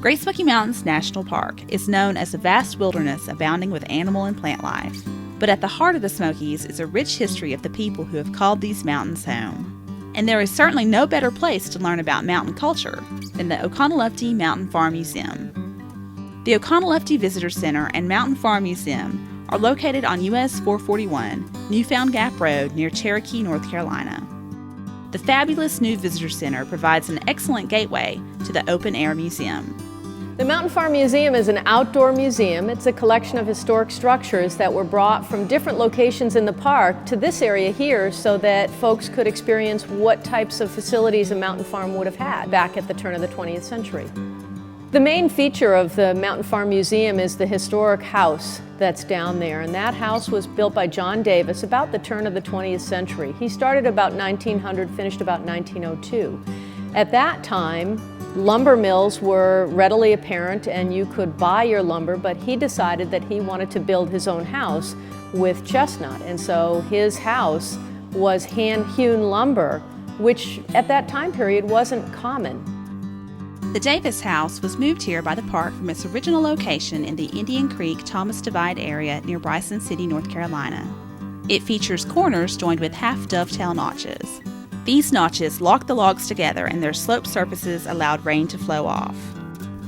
Great Smoky Mountains National Park is known as a vast wilderness abounding with animal and plant life. But at the heart of the Smokies is a rich history of the people who have called these mountains home. And there is certainly no better place to learn about mountain culture than the Oconaluftee Mountain Farm Museum. The Oconaluftee Visitor Center and Mountain Farm Museum are located on US 441, Newfound Gap Road near Cherokee, North Carolina. The fabulous new Visitor Center provides an excellent gateway to the open-air museum. The Mountain Farm Museum is an outdoor museum. It's a collection of historic structures that were brought from different locations in the park to this area here so that folks could experience what types of facilities a mountain farm would have had back at the turn of the 20th century. The main feature of the Mountain Farm Museum is the historic house that's down there, and that house was built by John Davis about the turn of the 20th century. He started about 1900, finished about 1902. At that time, lumber mills were readily apparent and you could buy your lumber, but he decided that he wanted to build his own house with chestnut, and so his house was hand-hewn lumber, which at that time period wasn't common. The Davis House was moved here by the park from its original location in the Indian Creek-Thomas Divide area near Bryson City, North Carolina. It features corners joined with half-dovetail notches. These notches locked the logs together and their sloped surfaces allowed rain to flow off.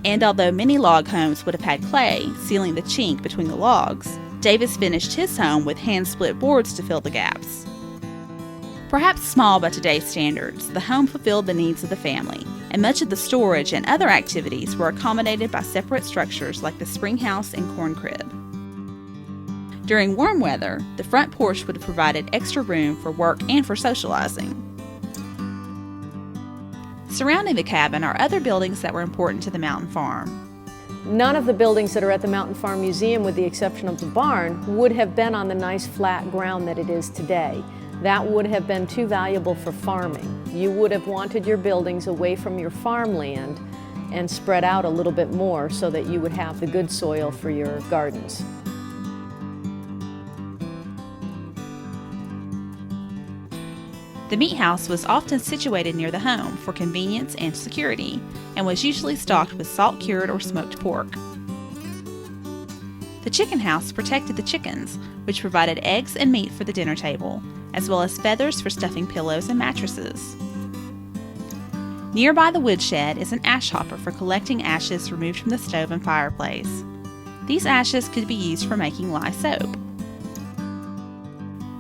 And although many log homes would have had clay sealing the chink between the logs, Davis finished his home with hand-split boards to fill the gaps. Perhaps small by today's standards, the home fulfilled the needs of the family, and much of the storage and other activities were accommodated by separate structures like the springhouse and corn crib. During warm weather, the front porch would have provided extra room for work and for socializing. Surrounding the cabin are other buildings that were important to the mountain farm. None of the buildings that are at the Mountain Farm Museum, with the exception of the barn, would have been on the nice flat ground that it is today. That would have been too valuable for farming. You would have wanted your buildings away from your farmland and spread out a little bit more so that you would have the good soil for your gardens. The meat house was often situated near the home for convenience and security, and was usually stocked with salt-cured or smoked pork. The chicken house protected the chickens, which provided eggs and meat for the dinner table, as well as feathers for stuffing pillows and mattresses. Nearby the woodshed is an ash hopper for collecting ashes removed from the stove and fireplace. These ashes could be used for making lye soap.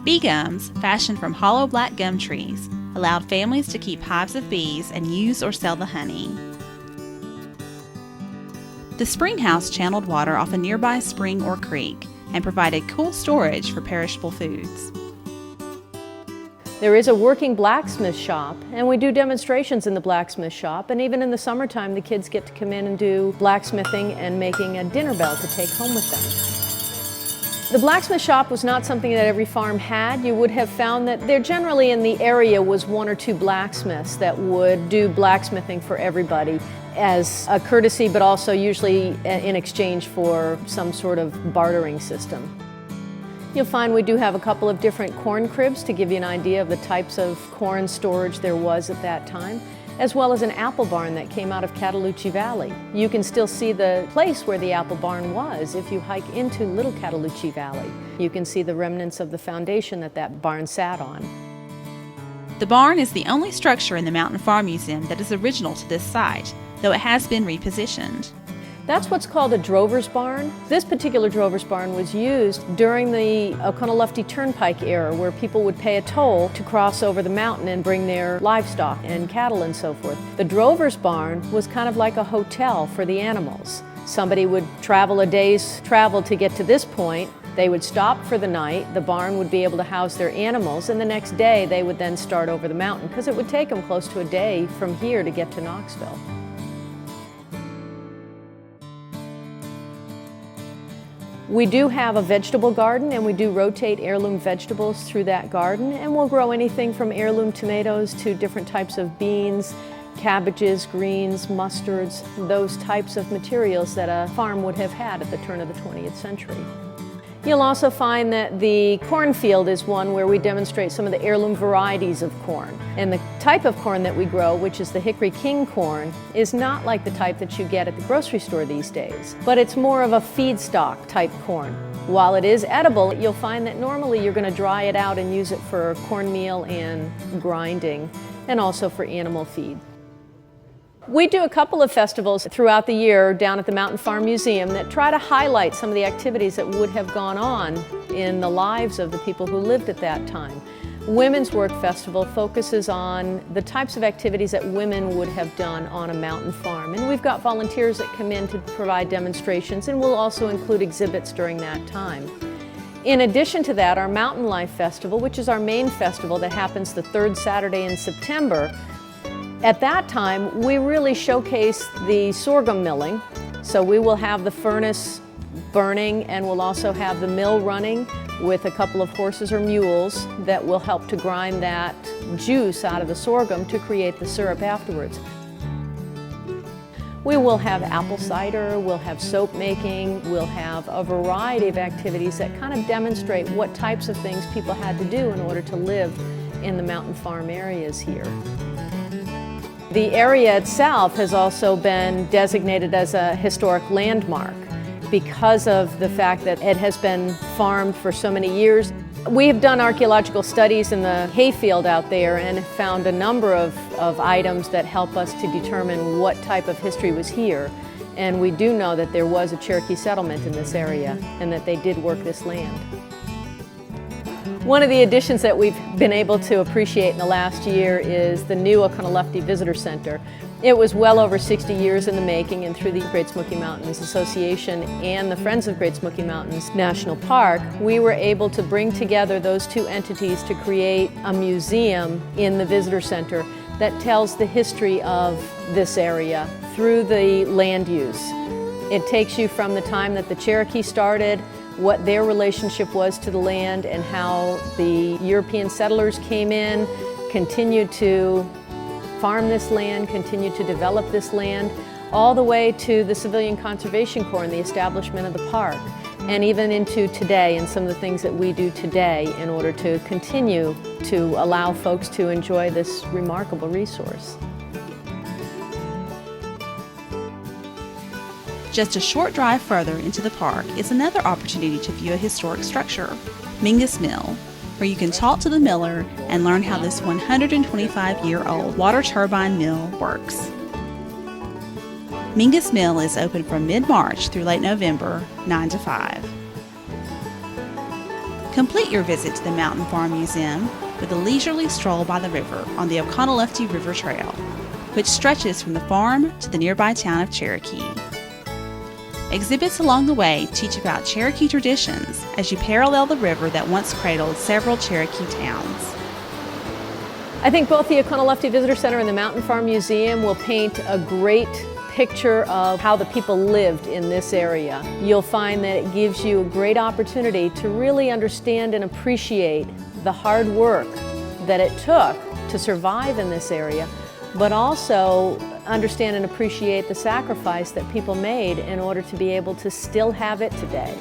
Bee gums, fashioned from hollow black gum trees, allowed families to keep hives of bees and use or sell the honey. The springhouse channeled water off a nearby spring or creek and provided cool storage for perishable foods. There is a working blacksmith shop, and we do demonstrations in the blacksmith shop, and even in the summertime the kids get to come in and do blacksmithing and making a dinner bell to take home with them. The blacksmith shop was not something that every farm had. You would have found that there generally in the area was one or two blacksmiths that would do blacksmithing for everybody as a courtesy, but also usually in exchange for some sort of bartering system. You'll find we do have a couple of different corn cribs to give you an idea of the types of corn storage there was at that time, as well as an apple barn that came out of Cataloochee Valley. You can still see the place where the apple barn was if you hike into Little Cataloochee Valley. You can see the remnants of the foundation that that barn sat on. The barn is the only structure in the Mountain Farm Museum that is original to this site, though it has been repositioned. That's what's called a drover's barn. This particular drover's barn was used during the Oconaluftee Turnpike era, where people would pay a toll to cross over the mountain and bring their livestock and cattle and so forth. The drover's barn was kind of like a hotel for the animals. Somebody would travel a day's travel to get to this point. They would stop for the night, the barn would be able to house their animals, and the next day they would then start over the mountain, because it would take them close to a day from here to get to Knoxville. We do have a vegetable garden, and we do rotate heirloom vegetables through that garden, and we'll grow anything from heirloom tomatoes to different types of beans, cabbages, greens, mustards, those types of materials that a farm would have had at the turn of the 20th century. You'll also find that the cornfield is one where we demonstrate some of the heirloom varieties of corn. And the type of corn that we grow, which is the Hickory King corn, is not like the type that you get at the grocery store these days, but it's more of a feedstock type corn. While it is edible, you'll find that normally you're going to dry it out and use it for cornmeal and grinding, and also for animal feed. We do a couple of festivals throughout the year down at the Mountain Farm Museum that try to highlight some of the activities that would have gone on in the lives of the people who lived at that time. Women's Work Festival focuses on the types of activities that women would have done on a mountain farm. And we've got volunteers that come in to provide demonstrations, and we'll also include exhibits during that time. In addition to that, our Mountain Life Festival, which is our main festival that happens the third Saturday in September, at that time, we really showcase the sorghum milling. So we will have the furnace burning, and we'll also have the mill running with a couple of horses or mules that will help to grind that juice out of the sorghum to create the syrup afterwards. We will have apple cider, we'll have soap making, we'll have a variety of activities that kind of demonstrate what types of things people had to do in order to live in the mountain farm areas here. The area itself has also been designated as a historic landmark because of the fact that it has been farmed for so many years. We have done archaeological studies in the hayfield out there and have found a number of items that help us to determine what type of history was here. And we do know that there was a Cherokee settlement in this area and that they did work this land. One of the additions that we've been able to appreciate in the last year is the new Oconaluftee Visitor Center. It was well over 60 years in the making, and through the Great Smoky Mountains Association and the Friends of Great Smoky Mountains National Park, we were able to bring together those two entities to create a museum in the Visitor Center that tells the history of this area through the land use. It takes you from the time that the Cherokee started, what their relationship was to the land, and how the European settlers came in, continued to farm this land, continued to develop this land, all the way to the Civilian Conservation Corps and the establishment of the park, and even into today and some of the things that we do today in order to continue to allow folks to enjoy this remarkable resource. Just a short drive further into the park is another opportunity to view a historic structure, Mingus Mill, where you can talk to the miller and learn how this 125-year-old water turbine mill works. Mingus Mill is open from mid-March through late November, 9 to 5. Complete your visit to the Mountain Farm Museum with a leisurely stroll by the river on the Oconaluftee River Trail, which stretches from the farm to the nearby town of Cherokee. Exhibits along the way teach about Cherokee traditions as you parallel the river that once cradled several Cherokee towns. I think both the Oconaluftee Visitor Center and the Mountain Farm Museum will paint a great picture of how the people lived in this area. You'll find that it gives you a great opportunity to really understand and appreciate the hard work that it took to survive in this area, but also understand and appreciate the sacrifice that people made in order to be able to still have it today.